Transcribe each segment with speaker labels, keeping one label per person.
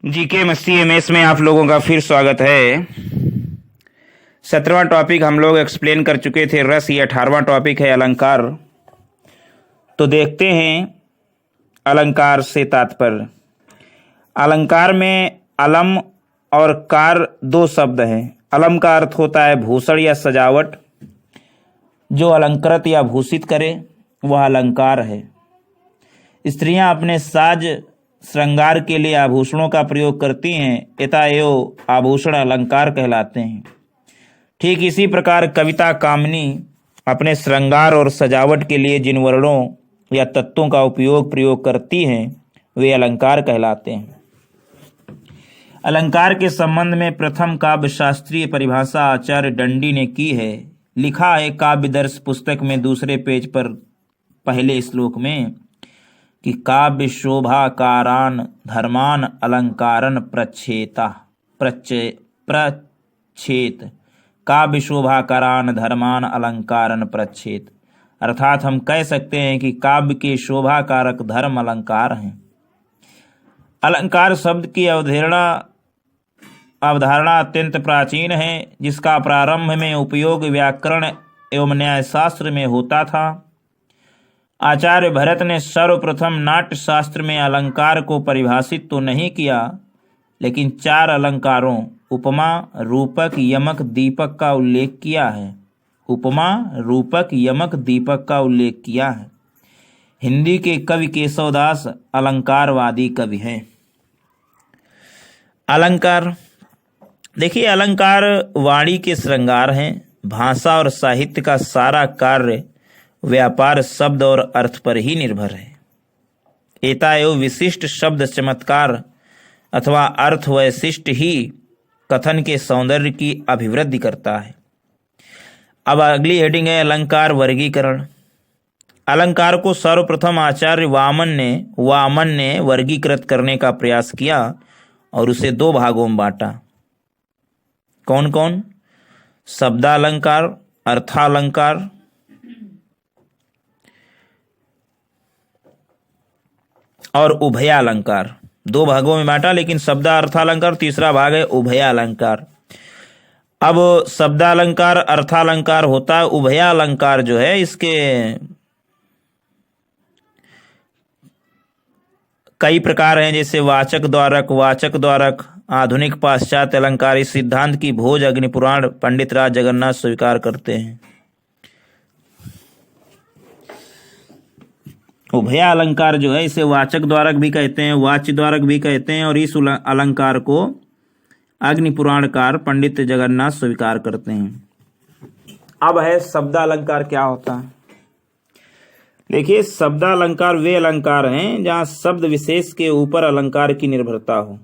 Speaker 1: GK मस्ती MS में आप लोगों का फिर स्वागत है। 17वां टॉपिक हम लोग एक्सप्लेन कर चुके थे रस। ये 18वां टॉपिक है अलंकार। तो देखते हैं अलंकार से तात्पर्य। अलंकार में अलम और कार दो शब्द हैं। अलम का अर्थ होता है भूषण या सजावट, जो अलंकृत या भूषित करे वह अलंकार है। स्त्रियां अपने साज श्रृंगार के लिए आभूषणों का प्रयोग करती हैं, एताएव आभूषण अलंकार कहलाते हैं। ठीक इसी प्रकार कविता कामिनी अपने श्रृंगार और सजावट के लिए जिन वर्णों या तत्वों का प्रयोग करती हैं वे अलंकार कहलाते हैं। अलंकार के संबंध में प्रथम काव्य शास्त्रीय परिभाषा आचार्य दंडी ने की है। लिखा है काव्य दर्श पुस्तक में दूसरे पेज पर पहले श्लोक में कि काव्य शोभाकारान धर्मान अलंकारन प्रच्छेत। काव्य शोभाकारान धर्मान अलंकारन प्रच्छेत, अर्थात हम कह सकते हैं कि काव्य के शोभाकारक धर्म अलंकार हैं। अलंकार शब्द की अवधारणा अत्यंत प्राचीन है, जिसका प्रारंभ में उपयोग व्याकरण एवं न्यायशास्त्र में होता था। आचार्य भरत ने सर्वप्रथम नाट्य शास्त्र में अलंकार को परिभाषित तो नहीं किया, लेकिन 4 अलंकारों उपमा, रूपक, यमक, दीपक का उल्लेख किया है। उपमा, रूपक, यमक, दीपक का उल्लेख किया है। हिंदी के कवि केशवदास अलंकारवादी कवि हैं। अलंकार देखिए, अलंकार वाणी के श्रृंगार हैं। भाषा और साहित्य का सारा कार्य व्यापार शब्द और अर्थ पर ही निर्भर है। एताएव विशिष्ट शब्द चमत्कार अथवा अर्थ वैशिष्ट ही कथन के सौंदर्य की अभिवृद्धि करता है। अब अगली हेडिंग है अलंकार वर्गीकरण। अलंकार को सर्वप्रथम आचार्य वामन ने वर्गीकृत करने का प्रयास किया और उसे 2 भागों में बांटा। कौन कौन? शब्दालंकार, अर्थालंकार। और उभयालंकार। 2 भागों में बांटा, लेकिन शब्दार्थालंकार तीसरा भाग है उभयालंकार। अब शब्दालंकार अर्थालंकार होता है। उभयालंकार जो है इसके कई प्रकार हैं, जैसे वाचक द्वारक, आधुनिक पाश्चात्य अलंकार। इस सिद्धांत की भोज अग्निपुराण पंडित राज जगन्नाथ स्वीकार करते हैं। उभया अलंकार जो है इसे वाचक द्वारक भी कहते हैं, वाच्य द्वारक भी कहते हैं, और इस अलंकार को अग्निपुराणकार पंडित जगन्नाथ स्वीकार करते हैं। अब है शब्दालंकार क्या होता है। देखिए, शब्दालंकार वे अलंकार हैं जहां शब्द विशेष के ऊपर अलंकार की निर्भरता हो।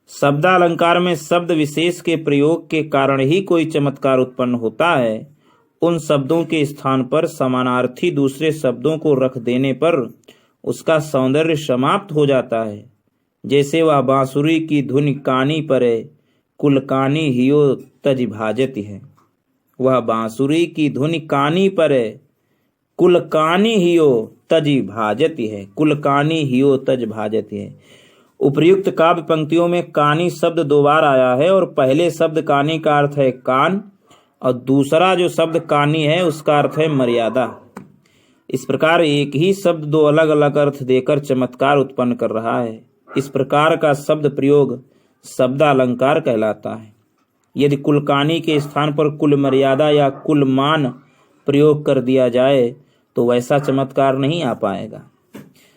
Speaker 1: शब्दालंकार में शब्द विशेष के प्रयोग के कारण ही कोई चमत्कार उत्पन्न होता है। उन शब्दों के स्थान पर समानार्थी दूसरे शब्दों को रख देने पर उसका सौंदर्य समाप्त हो जाता है। जैसे वह बांसुरी की धुन कानी परे कुलकानी हियो तज भाजती है। वह बांसुरी की धुन कानी परे कुलकानी हियो तज भाजती है। कुलकानी हियो तज भाजती है। उपर्युक्त काव्य पंक्तियों में कानी शब्द 2 बार आया है, और पहले शब्द कानी का अर्थ है कान, और दूसरा जो शब्द कानी है उसका अर्थ है मर्यादा। इस प्रकार एक ही शब्द 2 अलग अलग अर्थ देकर चमत्कार उत्पन्न कर रहा है। इस प्रकार का शब्द प्रयोग शब्दालंकार कहलाता है। यदि कुलकानी के स्थान पर कुल मर्यादा या कुल मान प्रयोग कर दिया जाए तो वैसा चमत्कार नहीं आ पाएगा।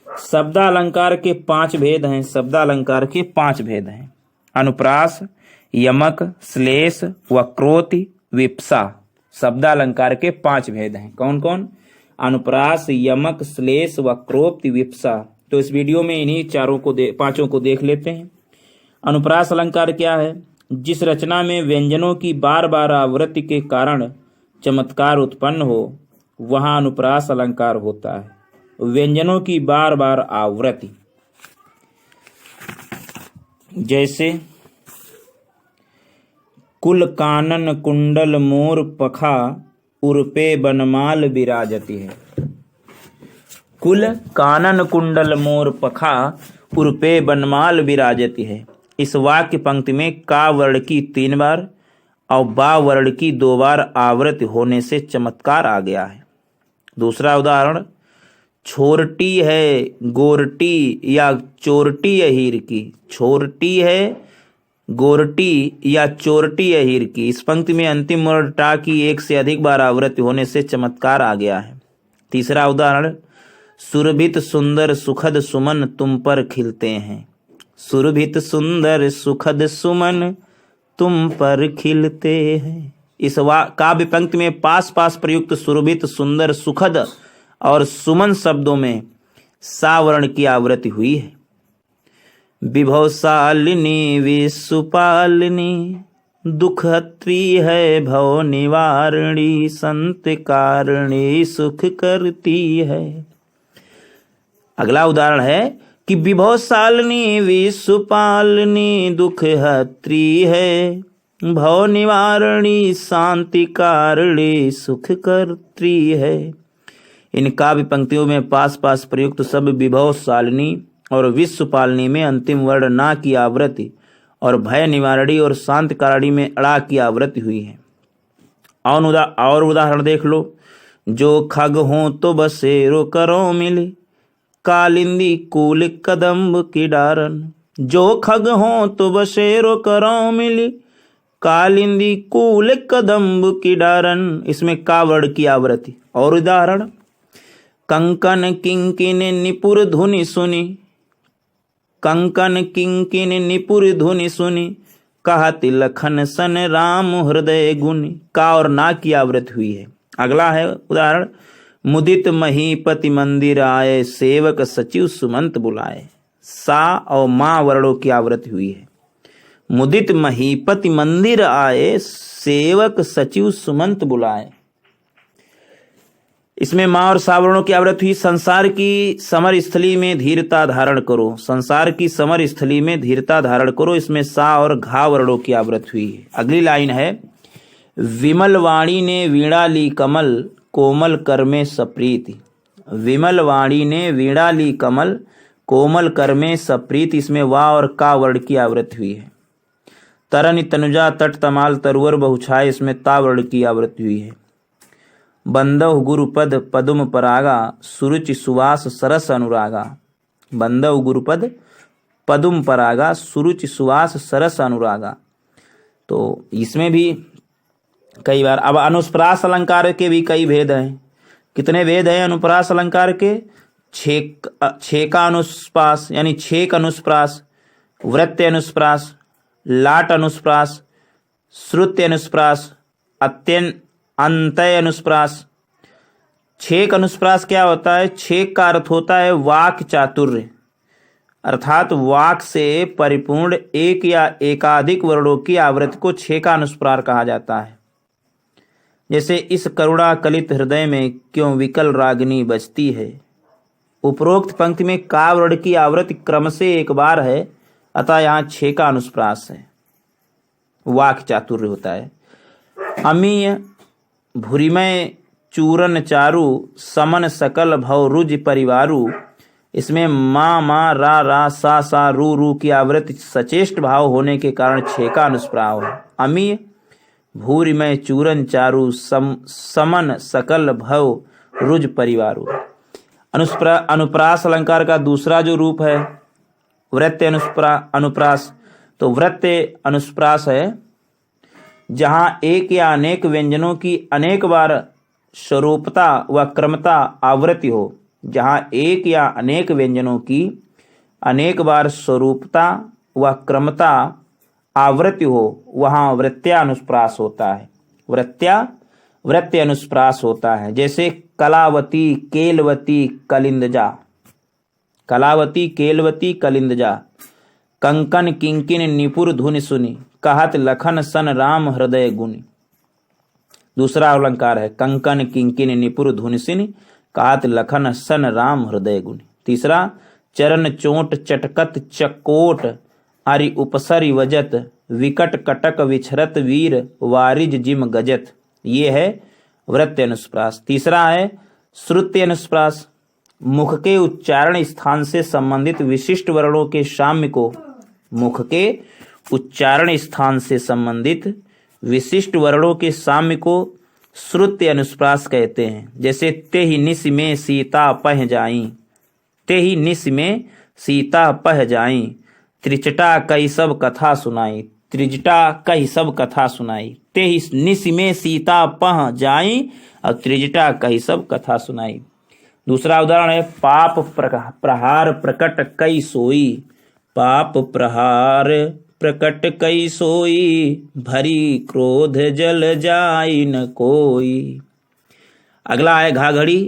Speaker 1: शब्दालंकार के 5 भेद हैं। शब्दालंकार के 5 भेद हैं। अनुप्रास, यमक, श्लेष, वक्रोति, विप्सा। शब्दालंकार के 5 भेद हैं। कौन कौन? अनुप्रास, यमक, श्लेष, वक्रोक्ति, विप्सा। तो इस वीडियो में इन्हीं 5 को देख लेते हैं। अनुप्रास अलंकार क्या है? जिस रचना में व्यंजनों की बार बार आवृत्ति के कारण चमत्कार उत्पन्न हो वहां अनुप्रास अलंकार होता है। व्यंजनों की बार बार आवृत्ति, जैसे कुल कानन कुंडल मोर पखा उर्पे बनमाल विराजती है। कुल कानन कुंडल मोर पखा उर्पे बनमाल विराजती है। इस वाक्य पंक्ति में का वर्ण की 3 बार और बा वर्ण की 2 बार आवृत्ति होने से चमत्कार आ गया है। दूसरा उदाहरण, छोरटी है गोरटी या चोरटी अहीर की। छोरटी है गोरटी या चोरटी अहीर की। इस पंक्ति में अंतिम वर्ण टा की 1 से अधिक बार आवृत्ति होने से चमत्कार आ गया है। तीसरा उदाहरण, सुरभित सुंदर सुखद सुमन तुम पर खिलते हैं। सुरभित सुंदर सुखद सुमन तुम पर खिलते हैं। इस काव्य पंक्ति में पास पास प्रयुक्त सुरभित सुंदर सुखद और सुमन शब्दों में सा वर्ण की आवृत्ति हुई है। विभवशालिनी विश्वपालिनी दुखहत्री है भव निवारणी संत कारणी सुख करती है। अगला उदाहरण है कि विभवशालिनी विश्वपालिनी दुखहत्री है भव निवारणी शांति कारणी सुख करती है। इन काव्य पंक्तियों में पास पास प्रयुक्त सब विभवशालिनी और विश्वपालिनी में अंतिम वर्ण ना की आवृत्ति और भय निवारणी और शांत कारणी में अड़ा की आवृत्ति हुई है। और उदाहरण देख लो। जो खग हो तो बसेरो करो मिली कालिंदी कूल कदम्ब की डारन। जो खग हो तो बसेरो करो मिली कालिंदी कूल कदम्ब की डारन। इसमें का वर्ण की आवृत्ति। और उदाहरण, कंकन किंकिन निपुर धुनि सुनी। कंकन किंकिन निपुर धुनि सुनी कहत लखन सन राम हृदय गुनि। का और ना की आवृत्ति हुई है। अगला है उदाहरण, मुदित महीपति मंदिर आए सेवक सचिव सुमंत बुलाए। सा और मां वर्णों की आवृत्ति हुई है। मुदित महीपति मंदिर आए सेवक सचिव सुमंत बुलाए। इसमें मां और सा वर्णों की आवृत्ति हुई। संसार की समर स्थली में धीरता धारण करो। संसार की समर स्थली में धीरता धारण करो। इसमें सा और घा वर्णों की आवृत्ति हुई है। अगली लाइन है, विमल वाणी ने वीणा ली कमल कोमल कर में सप्रीति। विमल वाणी ने वीणा ली कमल कोमल कर में सप्रीति। इसमें वा और का वर्ण की आवृत्ति हुई है। तरनि तनुजा तट तमाल तरुवर बहुछाए। इसमें ता वर्ण की आवृत्ति हुई है। बंदव गुरुपद पदुम परागा सुरुचि सुवास सरस अनुरागा। बंदव गुरुपद पदुम परागा सुरुचि सुवास सरस अनुरागा। तो इसमें भी कई बार। अब अनुप्रास अलंकार के भी कई भेद हैं। कितने भेद हैं अनुप्रास अलंकार के? 6 का अनुप्रास यानी 6 का अनुप्रास, वृत्य अनुप्रास, लाट अनुप्रास, श्रुत्य अनुप्रास, अंतय अनुप्रास। 6 अनुप्रास क्या होता है? 6 का अर्थ होता है वाक चातुर्य, अर्थात वाक से परिपूर्ण एक या एकाधिक वर्णों की आवृत्ति को 6 का अनुस्वार कहा जाता है। जैसे इस करुणा कलित हृदय में क्यों विकल रागिनी बजती है। उपरोक्त पंक्ति में का वर्ण की आवृत्ति क्रम से 1 बार है, अतः यहाँ 6 का अनुस्प्रास है, वाक चातुर्य होता है। अमीय भूरिमय चूरन चारु समन सकल भव रुज परिवारु। इसमें मा मा रा रा सा सा रू रू की आवृत्ति सचेष्ट भाव होने के कारण 6 का अनुस्प्राव है। अमीय भूरिमय चूरन चारु समन सकल भव रुज परिवारु। अनुप्रास अलंकार का दूसरा जो रूप है वृत्य अनुप्रास, तो वृत्य अनुप्रास है जहां एक या अनेक व्यंजनों की अनेक बार स्वरूपता व क्रमता आवृत्ति हो। जहां एक या अनेक व्यंजनों की अनेक बार स्वरूपता व क्रमता आवृत्ति हो वहां वृत्यानुप्रास होता है। वृत्य अनुप्रास होता है। जैसे कलावती केलवती कलिंदजा, कलावती केलवती कलिंदजा। कंकन किंकिन निपुर धुनि सुनी कहत लखन सन राम हृदय गुनि। दूसरा अलंकार है कंकन किंकिन निपुर धुनि सुनी कहत लखन सन राम हृदय गुनि। तीसरा चरण चोट चटकत चकोट अरि उपसरि वजत विकट कटक विछरत वीर वारिज जिम गजत। ये है वृत्य अनुप्रास। तीसरा है श्रुत्य अनुप्रास। मुख के उच्चारण स्थान से संबंधित विशिष्ट वर्णों के साम्य को, मुख के उच्चारण स्थान से संबंधित विशिष्ट वर्णों के साम्य को श्रुत्य अनुस्प्रास कहते हैं। जैसे ते ही निस में सीता पह जाई, ते ही निस में सीता पह जाई, त्रिजटा कई सब कथा सुनाई, त्रिजटा कई सब कथा सुनाई, ते ही निस में सीता पह जाई और त्रिजटा कई सब कथा सुनाई। दूसरा उदाहरण है पाप प्रहार प्रकट कई सोई, पाप प्रहार प्रकट कई सोई, भरी क्रोध जल जाई न कोई। अगला है घाघड़ी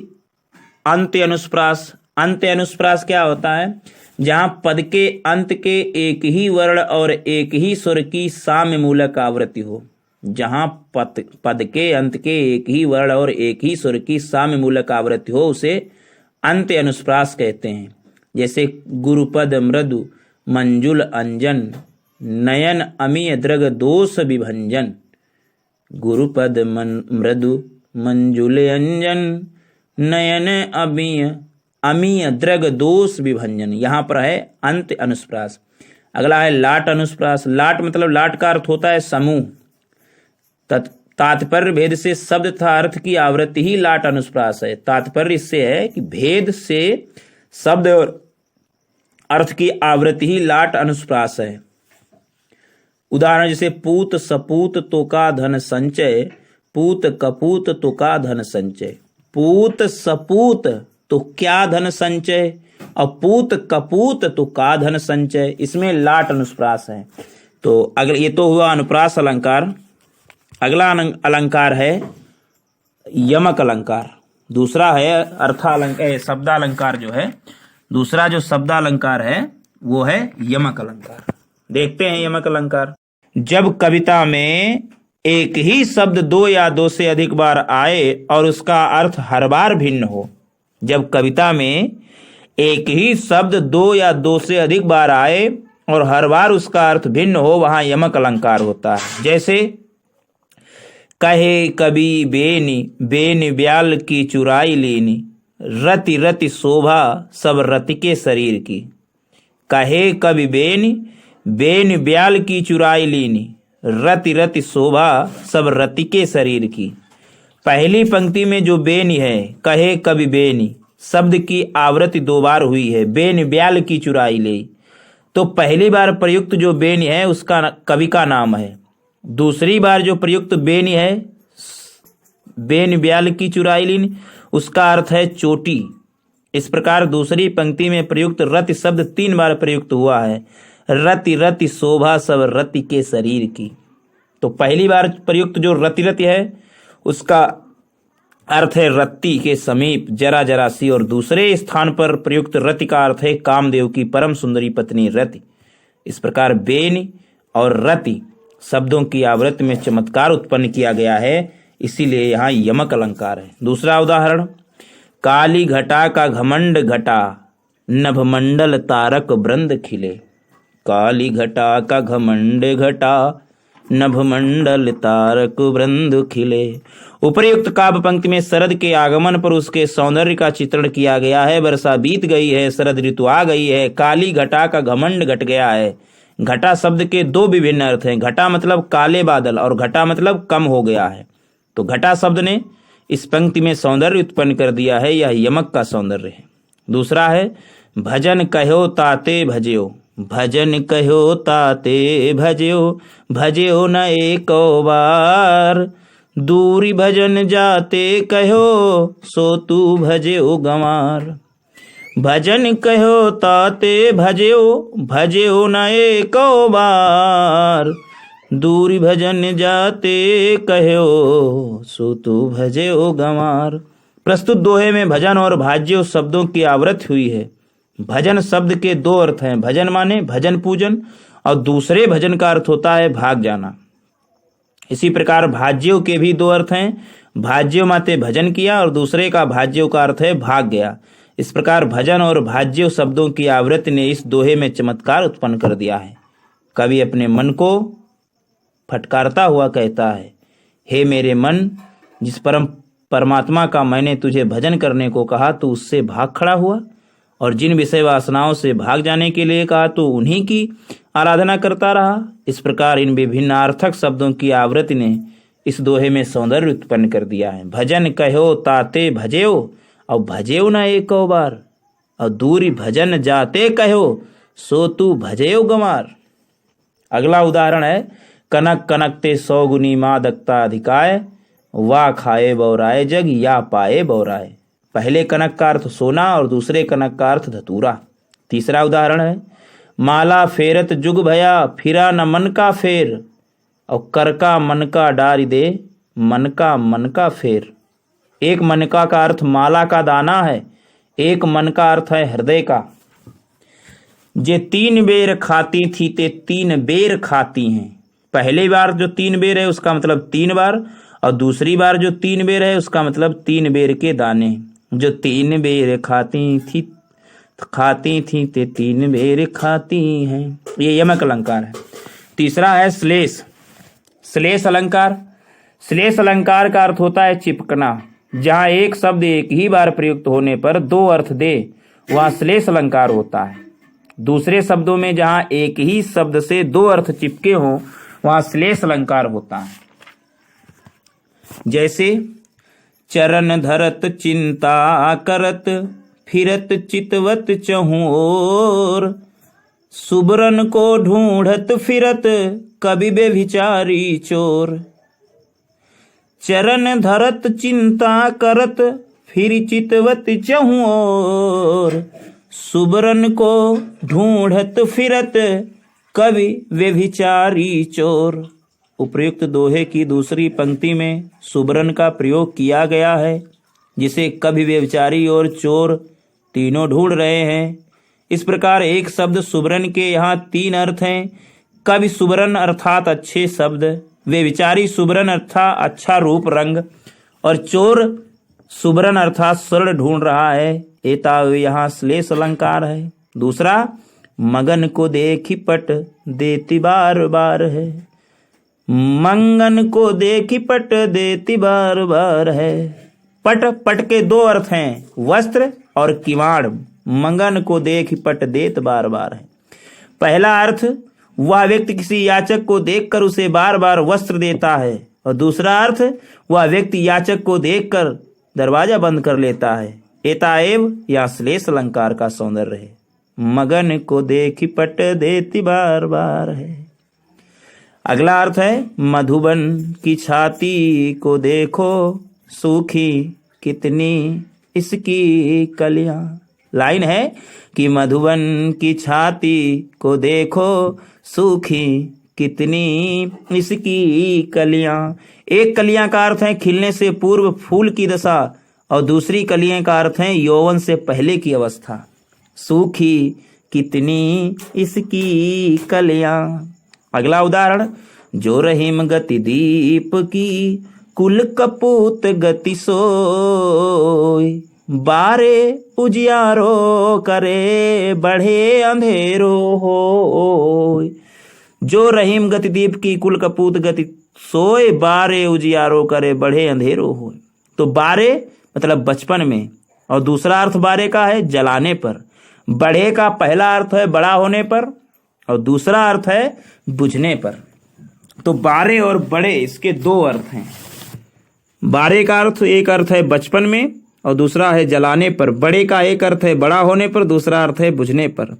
Speaker 1: अंत्य अनुस्प्रास। अंत्य अनुस्प्रास क्या होता है? जहां पद के अंत के एक ही वर्ण और एक ही स्वर की साम्य मूलक आवृत्ति हो, जहां पद के अंत के एक ही वर्ण और एक ही स्वर की साम्य मूलक आवृत्ति हो उसे अंत्य अनुस्प्रास कहते हैं। जैसे गुरुपद मृदु मंजुल अंजन, नयन अमीय दृग दोष विभंजन, गुरुपद मृदु मंजुल अंजन, नयन अमीय दृग दोष विभंजन। यहाँ पर है अंत्य अनुस्प्रास। अगला है लाट अनुस्प्रास। लाट मतलब लाट का अर्थ होता है समूह। तात्पर्य भेद से शब्द तथा अर्थ की आवृत्ति ही लाट अनुस्प्रास है। तात्पर्य इससे है कि भेद से शब्द और अर्थ की आवृत्ति ही लाट अनुस्प्रास है। उदाहरण जैसे पूत सपूत तो का धन संचय, पूत कपूत तो का धन संचय। पूत सपूत तो क्या धन संचय और पूत कपूत तो का धन संचय, इसमें लाट अनुस्प्रास है। तो अगर ये तो हुआ अनुप्रास अलंकार। अगला अलंकार है यमक अलंकार। दूसरा है अर्थालंकार, शब्दालंकार जो है, दूसरा जो शब्दालंकार है वो है यमक अलंकार। देखते हैं यमक अलंकार। जब कविता में एक ही शब्द दो या दो से अधिक बार आए और उसका अर्थ हर बार भिन्न हो, जब कविता में एक ही शब्द दो या दो से अधिक बार आए और हर बार उसका अर्थ भिन्न हो, वहां यमक अलंकार होता है। जैसे कहे कवि बेनी, बेनी ब्याल की चुराई लेनी, रति रति शोभा सब रति के शरीर की। कहे कवि बेनी, बेनी ब्याल की चुराई लेनी, रति रति शोभा सब रति के शरीर की। पहली पंक्ति में जो बेनी है, कहे कवि बेनी, शब्द की आवृत्ति दो बार हुई है, बेनी ब्याल की चुराई ले। तो पहली बार प्रयुक्त जो बेनी है उसका कवि का नाम है। दूसरी बार जो प्रयुक्त बेनी है, बेनी ब्याल की चुराई लीन, उसका अर्थ है चोटी। इस प्रकार दूसरी पंक्ति में प्रयुक्त रति शब्द 3 बार प्रयुक्त हुआ है। रति रति शोभा सब रति के शरीर की। तो पहली बार प्रयुक्त जो रति रति है उसका अर्थ है रति के समीप, जरा जरा सी। और दूसरे स्थान पर प्रयुक्त रति का अर्थ है कामदेव की परम सुंदरी पत्नी रति। इस प्रकार बेनी और रति शब्दों की आवृत्ति में चमत्कार उत्पन्न किया गया है, इसीलिए यहाँ यमक अलंकार है। दूसरा उदाहरण काली घटा का घमंड घटा, नभमंडल तारक वृंद खिले। काली घटा का घमंड घटा, नभमंडल तारक वृंद खिले। उपर्युक्त काव्य पंक्ति में शरद के आगमन पर उसके सौंदर्य का चित्रण किया गया है। वर्षा बीत गई है, शरद ऋतु आ गई है, काली घटा का घमंड घट गया है। घटा शब्द के 2 विभिन्न अर्थ हैं। घटा मतलब काले बादल और घटा मतलब कम हो गया है। तो घटा शब्द ने इस पंक्ति में सौंदर्य उत्पन्न कर दिया है, यह यमक का सौंदर्य है। दूसरा है भजन कहो ताते भज्यो, भजन कहो ताते भज्यो, भज्यो न एको बार, दूरी भजन जाते कहो सो तू भज्यो गंवार। भजन कहो ताते भज्यो, भज्यो न एको बार, दूरी भजन जाते कहो सो तू भज्यो गंवार। प्रस्तुत दोहे में भजन और भाज्यो शब्दों की आवृत्ति हुई है। भजन शब्द के 2 अर्थ हैं। भजन माने भजन पूजन और दूसरे भजन का अर्थ होता है भाग जाना। इसी प्रकार भाज्यों के भी 2 अर्थ हैं। भाज्यो माते भजन किया और दूसरे का भाज्यों का अर्थ है भाग गया। इस प्रकार भजन और भाज्यो शब्दों की आवृत्ति ने इस दोहे में चमत्कार उत्पन्न कर दिया है। कवि अपने मन को फटकारता हुआ कहता है, हे मेरे मन, जिस परम परमात्मा का मैंने तुझे भजन करने को कहा तो उससे भाग खड़ा हुआ, और जिन विषय वासनाओं से भाग जाने के लिए कहा तो उन्हीं की आराधना करता रहा। इस प्रकार इन विभिन्नार्थक शब्दों की आवृत्ति ने इस दोहे में सौंदर्य उत्पन्न कर दिया है। भजन कहो ताते भजेओ, और भजेओ न एको बार, और दूरी भजन जाते कहो सो तू भजेओ गंवार। अगला उदाहरण है, कनक कनकते 100 गुनी मादकता अधिकाय, वाह खाए बौराए जग या पाए बौराए। पहले कनक का अर्थ सोना और दूसरे कनक का अर्थ धतूरा। तीसरा उदाहरण है, माला फेरत जुग भया फिरा न मन का फेर, और कर का मन का डारी दे मन का फेर। एक मनका का अर्थ माला का दाना है, एक मन का अर्थ है हृदय का। जे 3 बेर खाती थी ते 3 बेर खाती हैं। पहली बार जो 3 बेर है उसका मतलब 3 बार, और दूसरी बार जो 3 बेर है उसका मतलब 3 बेर के दाने। जो 3 बेर खाती थी ते 3 बेर खाती हैं। ये यमक अलंकार है। तीसरा है श्लेष। श्लेष अलंकार। श्लेष अलंकार का अर्थ होता है चिपकना। जहाँ एक शब्द एक ही बार प्रयुक्त होने पर 2 अर्थ दे वहाँ श्लेष अलंकार होता है। दूसरे शब्दों में जहाँ एक ही शब्द से 2 अर्थ चिपके हों वहाँ श्लेष अलंकार होता है। जैसे चरण धरत चिंता करत फिरत चितवत चहु ओर, सुबरन को ढूंढत फिरत कभी बेभिचारी चोर। चरण धरत चिंता करत फिर चितवत चहु ओर, सुबरन को ढूंढत फिरत कभी व्यभिचारी चोर। उपर्युक्त दोहे की दूसरी पंक्ति में सुबरन का प्रयोग किया गया है, जिसे कभी व्यभिचारी और चोर तीनों ढूंढ रहे हैं। इस प्रकार एक शब्द सुबरन के यहाँ 3 अर्थ हैं। कवि सुबरन अर्थात अच्छे शब्द, व्यभिचारी सुबरन अर्थात अच्छा रूप रंग, और चोर सुबरन अर्थात स्वर्ण ढूंढ रहा है। एताव यहाँ श्लेष अलंकार है। दूसरा, मगन को देखी पट देती बार बार है। मंगन को देखी पट देती बार बार है। पट, पट के 2 अर्थ हैं, वस्त्र और किवाड़। मंगन को देखी पट देत बार बार है। पहला अर्थ, वह व्यक्ति किसी याचक को देखकर उसे बार बार वस्त्र देता है, और दूसरा अर्थ, वह व्यक्ति याचक को देखकर दरवाजा बंद कर लेता है। एताएव या श्लेष अलंकार का सौंदर्य है। मगन को देखी पट देती बार बार है। अगला अर्थ है, मधुबन की छाती को देखो सूखी कितनी इसकी कलियां। लाइन है कि मधुबन की छाती को देखो सूखी कितनी इसकी कलियां। एक कलियां का अर्थ है खिलने से पूर्व फूल की दशा, और दूसरी कलियां का अर्थ है यौवन से पहले की अवस्था। सूखी कितनी इसकी कलियां। अगला उदाहरण, जो रहीम गति दीप की कुल कपूत गति सोय, बारे उजियारो करे बढ़े अंधेरो हो। जो रहीम गति दीप की कुल कपूत गति सोए, बारे उजियारो करे बढ़े अंधेरो हो। तो बारे मतलब बचपन में, और दूसरा अर्थ बारे का है जलाने पर। बढ़े का पहला अर्थ है बड़ा होने पर, और दूसरा अर्थ है बुझने पर। तो बारे और बड़े इसके 2 अर्थ हैं। बारे का अर्थ एक अर्थ है बचपन में और दूसरा है जलाने पर। बड़े का एक अर्थ है बड़ा होने पर, दूसरा अर्थ है बुझने पर।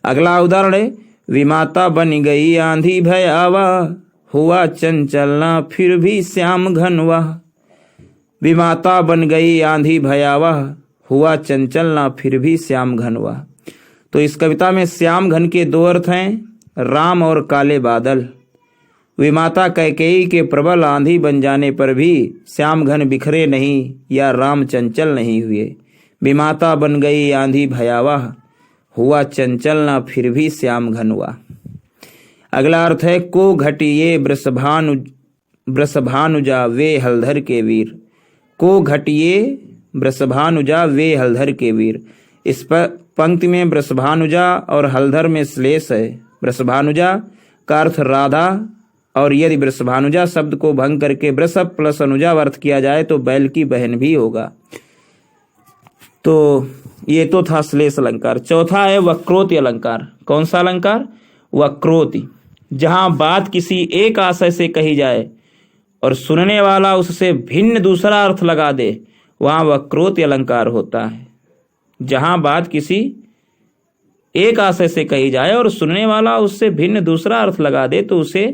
Speaker 1: अगला उदाहरण है, विमाता बन गई आंधी भयावा, हुआ चंचलना फिर भी श्याम घनवा। विमाता बन गई आंधी भयावा, हुआ चंचलना फिर भी श्याम घनवा। तो इस कविता में श्याम घन के 2 अर्थ हैं, राम और काले बादल। विमाता कैकेयी के प्रबल आंधी बन जाने पर भी श्याम घन बिखरे नहीं या राम चंचल नहीं हुए। विमाता बन गई आंधी भयावह, हुआ चंचल ना फिर भी श्याम घन हुआ। अगला अर्थ है, को घटिये वृषभानुजा वे हलधर के वीर। को घटिये वृषभानुजा वे हलधर के वीर। इस पंक्ति में वृषभानुजा और हलधर में श्लेष है। वृषभानुजा का अर्थ राधा और यदि वृषभानुजा शब्द को भंग करके वृषभ प्लस अनुजा अर्थ किया जाए तो बैल की बहन भी होगा। तो ये तो था श्लेष अलंकार। चौथा है वक्रोति अलंकार। कौन सा अलंकार? वक्रोति। जहां बात किसी एक आशय से कही जाए और सुनने वाला उससे भिन्न दूसरा अर्थ लगा दे, वहां वक्रोति अलंकार होता है। जहां बात किसी एक आशय से कही जाए और सुनने वाला उससे भिन्न दूसरा अर्थ लगा दे तो उसे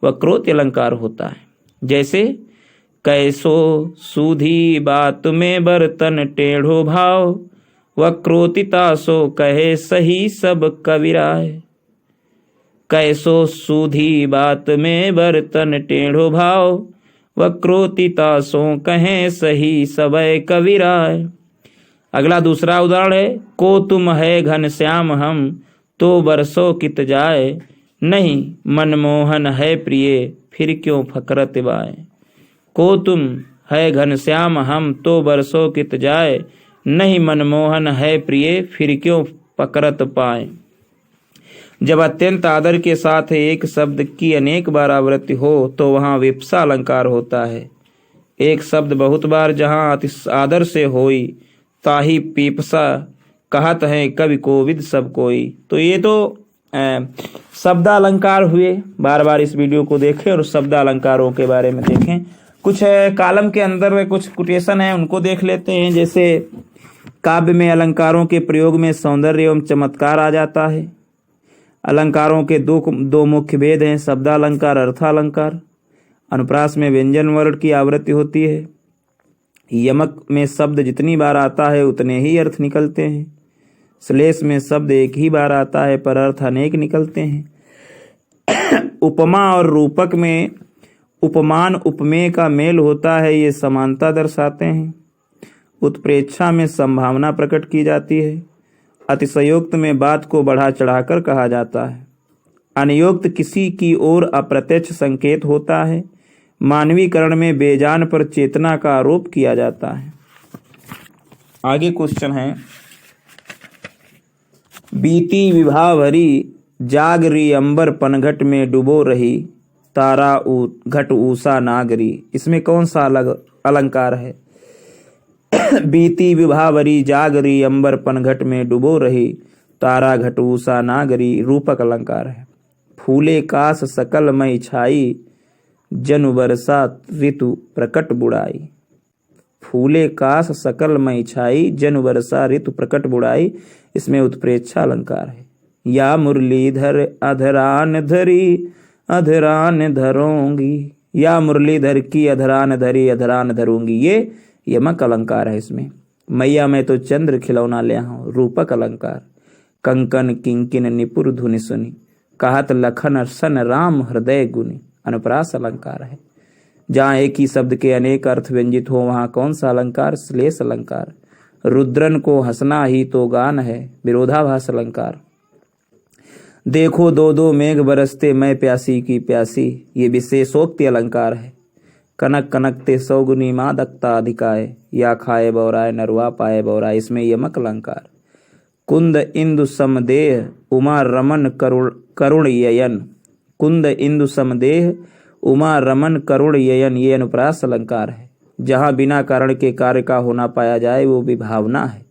Speaker 1: वक्रोति अलंकार होता है। जैसे कैसो सूधी बात में बर्तन टेढ़ो भाव, वक्रोतिता सो कहे सही सब कविराय। कैसो सूधी बात में बर्तन टेढ़ो भाव, वक्रोतिता सो कहे सही सबय कविराय। अगला दूसरा उदाहरण है को तुम है घनश्याम हम, तो बरसों कित जाए, नहीं मनमोहन है प्रिय फिर क्यों फकरत बाय। को तुम है घनश्याम हम, तो बरसों कित जाए, नहीं मनमोहन है प्रिय फिर क्यों पकड़त पाए। जब अत्यंत आदर के साथ एक शब्द की अनेक बार आवृत्ति हो तो वहां विप्सा अलंकार होता है। एक शब्द बहुत बार जहां अति आदर से होई, ताही पीपसा कहत है कवि कोविद सब कोई। तो ये तो शब्दालंकार हुए। बार बार इस वीडियो को देखें और शब्दालंकारों के बारे में देखें। कुछ कॉलम के अंदर कुछ कोटेशन है, उनको देख लेते हैं। जैसे काव्य में अलंकारों के प्रयोग में सौंदर्य एवं चमत्कार आ जाता है। अलंकारों के दो मुख्य भेद हैं, शब्दालंकार, अर्थालंकार। अनुप्रास में व्यंजन वर्ण की आवृत्ति होती है। यमक में शब्द जितनी बार आता है उतने ही अर्थ निकलते हैं। श्लेष में शब्द एक ही बार आता है पर अर्थ अनेक निकलते हैं। उपमा और रूपक में उपमान उपमेय का मेल होता है, ये समानता दर्शाते हैं। उत्प्रेक्षा में संभावना प्रकट की जाती है। अतिशयोक्त में बात को बढ़ा चढ़ाकर कहा जाता है। अनयोक्त किसी की ओर अप्रत्यक्ष संकेत होता है। मानवीकरण में बेजान पर चेतना का आरोप किया जाता है। आगे क्वेश्चन है बीती विभा भरी, जागरी अंबर पनघट में डुबो रही, तारा घट ऊषा नागरी। इसमें कौन सा अलंकार है? बीती विभा भरी, जागरी अंबर पनघट में डुबो रही, तारा घट ऊषा नागरी रूपक अलंकार है। फूले कास सकल मई छाई, जनु वर्षा ऋतु प्रकट बुढ़ाई। फूले कास सकल मई छाई, जनु वर्षा ऋतु प्रकट बुढ़ाई। इसमें उत्प्रेक्षा अलंकार है। या मुरलीधर अधरान धरी, अधरान धरूंगी, या मुरलीधर की अधरान धरी, अधरान धरूंगी। ये यमक अलंकार है। इसमें मैया मैं तो चंद्र खिलौना ले हूं रूपक अलंकार। कंकन किंकिन निपुर धुनि सुनी, कहत लखन सन राम हृदय गुनी। अनुप्रास अलंकार है। जहाँ एक ही शब्द के अनेक अर्थ व्यंजित हो वहां कौन सा अलंकार? श्लेष अलंकार। रुद्रन को हंसना ही तो गान है, विरोधाभास अलंकार। देखो दो दो मेघ बरसते, मैं प्यासी की प्यासी। ये विशेषोक्ति अलंकार है। कनक कनकते सौगुनी मादकता अधिकाय, या खाए बौराय नरुआ पाए बौराय। इसमें यमक अलंकार। कुंद इंदु समदेह, उमा रमन करुण ययन। कुंद इंदु समदेह, उमा रमन करुण ययन। ये अनुप्रास अलंकार है। जहाँ बिना कारण के कार्य का होना पाया जाए वो विभावना है।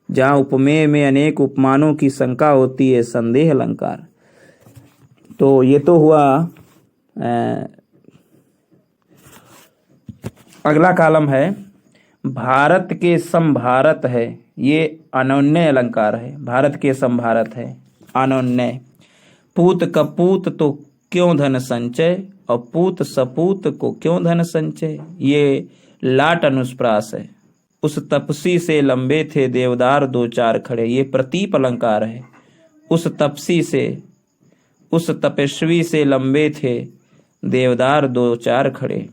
Speaker 1: जहाँ उपमेय में अनेक उपमानों की शंका होती है, संदेह अलंकार। तो ये तो हुआ। अगला कॉलम है भारत के संभारत है। ये अनन्य अलंकार है। भारत के संभारत है अनन्य। पूत कपूत तो क्यों धन संचय, और पूत सपूत को क्यों धन संचय। ये लाट अनुप्रास है। उस तपसी से लंबे थे देवदार दो चार खड़े। ये प्रतीप अलंकार है। उस तपसी से, उस तपस्वी से लंबे थे देवदार दो चार खड़े।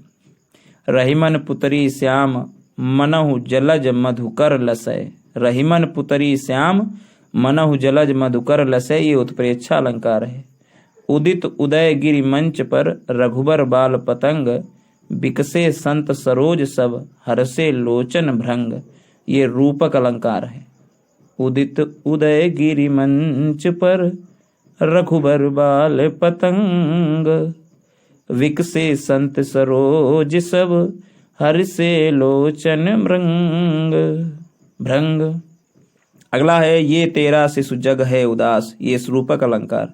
Speaker 1: रहीमन पुतरी श्याम, मनहु जलज मधुकर लसय। रहीमन पुतरी श्याम, मनहु जलज मधुकर लसय। ये उत्प्रेक्षा अलंकार है। उदित उदय गिरि मंच पर, रघुबर बाल पतंग। बिकसे संत सरोज सब, हरसे लोचन भृंग। ये रूपक अलंकार है। उदित उदय गिरि मंच पर, रघुबर बाल पतंग। विकसे संत सरोज सब, हर से लोचन भृंग। अगला है ये तेरा शिशु जग है उदास, ये रूपक अलंकार।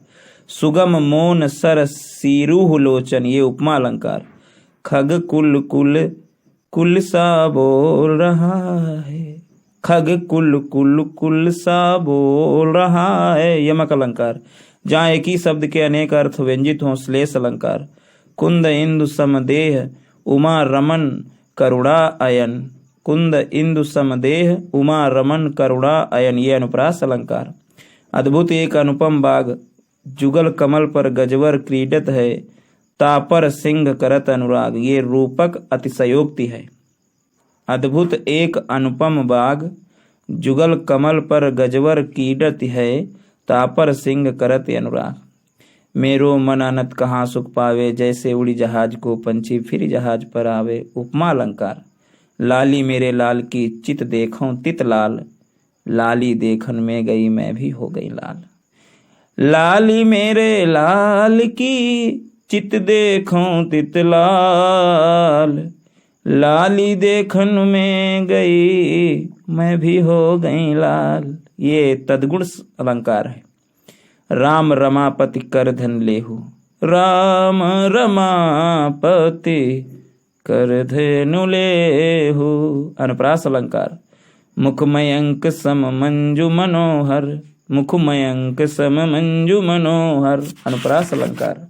Speaker 1: सुगम मौन सर सीरूह लोचन, ये उपमा अलंकार। खग कुल कुल कुल सा बोल रहा है, खग कुल कुल कुल सा बोल रहा है, यमक अलंकार। जहाँ एक ही शब्द के अनेक अर्थ व्यंजित हों, श्लेष अलंकार। कुंद इंदु समदेह उमा रमन करुणा अयन, कुंद इंदु समदेह उमा रमन करुणा अयन, ये अनुप्रास अलंकार। अद्भुत एक अनुपम बाग, जुगल कमल पर गजवर क्रीडत है, तापर सिंह करत अनुराग, ये रूपक अतिशयोक्ति है। अद्भुत एक अनुपम बाग, जुगल कमल पर गजवर कीडत है, तापर सिंह करत अनुराग। मेरो मन अनत कहाँ सुख पावे, जैसे उड़ी जहाज को पंछी फिर जहाज पर आवे, उपमा अलंकार। लाली मेरे लाल की चित देखूं तित लाल, लाली देखन में गई मैं भी हो गई लाल। लाली मेरे लाल की चित देखूं तित लाल, लाली देखन में गई मैं भी हो गई लाल, ये तद्गुण अलंकार है। राम रमापति कर धन लेहु, राम रमापति कर धनु लेहु, अनुप्रास अलंकार। मुखमयंक सम मंजू मनोहर, मुखमयंक सम मंजू मनोहर, अनुप्रास अलंकार।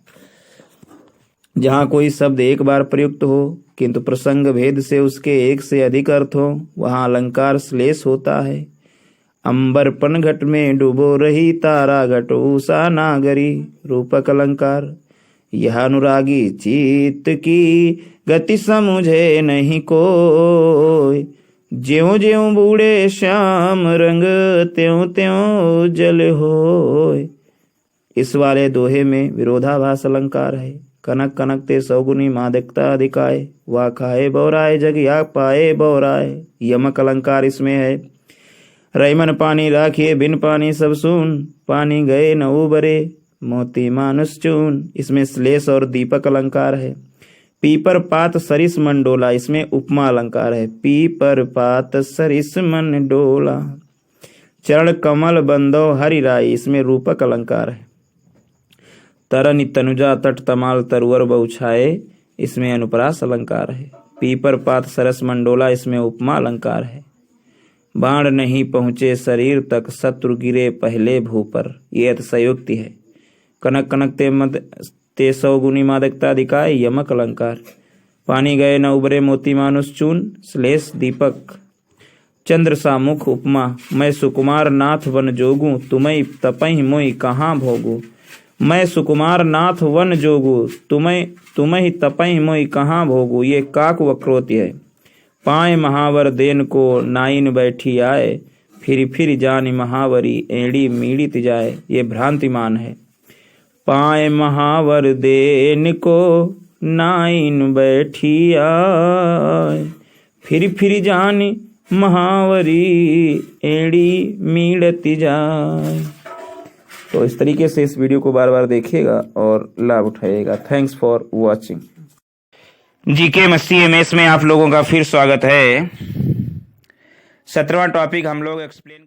Speaker 1: जहाँ कोई शब्द एक बार प्रयुक्त हो किंतु प्रसंग भेद से उसके एक से अधिक अर्थ हो, वहाँ अलंकार श्लेष होता है। अंबर पन घट में डूबो रही तारा घट उषा नागरी, रूपक अलंकार। यह अनुरागी चित्त की गति समझे नहीं कोई, ज्यों ज्यों बूढ़े श्याम रंग त्यों त्यों जल होय। इस वाले दोहे में विरोधाभास अलंकार है। कनक कनक ते सौगुनी मादकता अधिकाय, वा खाए बौराए जग या पाए बौराए, यमक अलंकार इसमें है। रईमन पानी राखिए बिन पानी सब सून, पानी गए न उबरे मोती मानुष चून, इसमें श्लेष और दीपक अलंकार है। पीपर पात सरिस मन डोला, इसमें उपमा अलंकार है। पीपर पात सरिस मन डोला। चरण कमल बंदो हरि राई, इसमें रूपक अलंकार है। तरनि तनुजा तट तमाल तरुवर बहुछाए, इसमें अनुप्रास अलंकार है। पीपर पात सरस मंडोला, इसमें उपमा अलंकार है। बाण नहीं पहुँचे शरीर तक, शत्रु गिरे पहले भू पर, ये अतिशयोक्ति है। कनक कनक ते सौगुनी मादकता अधिकाय, यमक अलंकार। पानी गए न उबरे मोती मानुष चून, श्लेष दीपक। चंद्र सा मुख उपमा। मैं सुकुमार नाथ वन जोगू, तुम्हें तपहि मोहि कहाँ भोगू। मैं सुकुमार नाथ वन जोगू, तुम्हें तपहि मोहि कहाँ भोगू, ये काक वक्रोति है। पाए महावर देन को नाइन बैठी आए, फिर जानि महावरी एड़ी मीड़ित जाए, ये भ्रांतिमान है। पाए महावर देन को नाइन बैठी आए, फिर जानि महावरी एड़ी मीड़त जाए। तो इस तरीके से इस वीडियो को बार बार देखिएगा और लाभ उठाइएगा। Thanks for watching. जीके मसीएमएस में आप लोगों का फिर स्वागत है। 17वां टॉपिक हम लोग एक्सप्लेन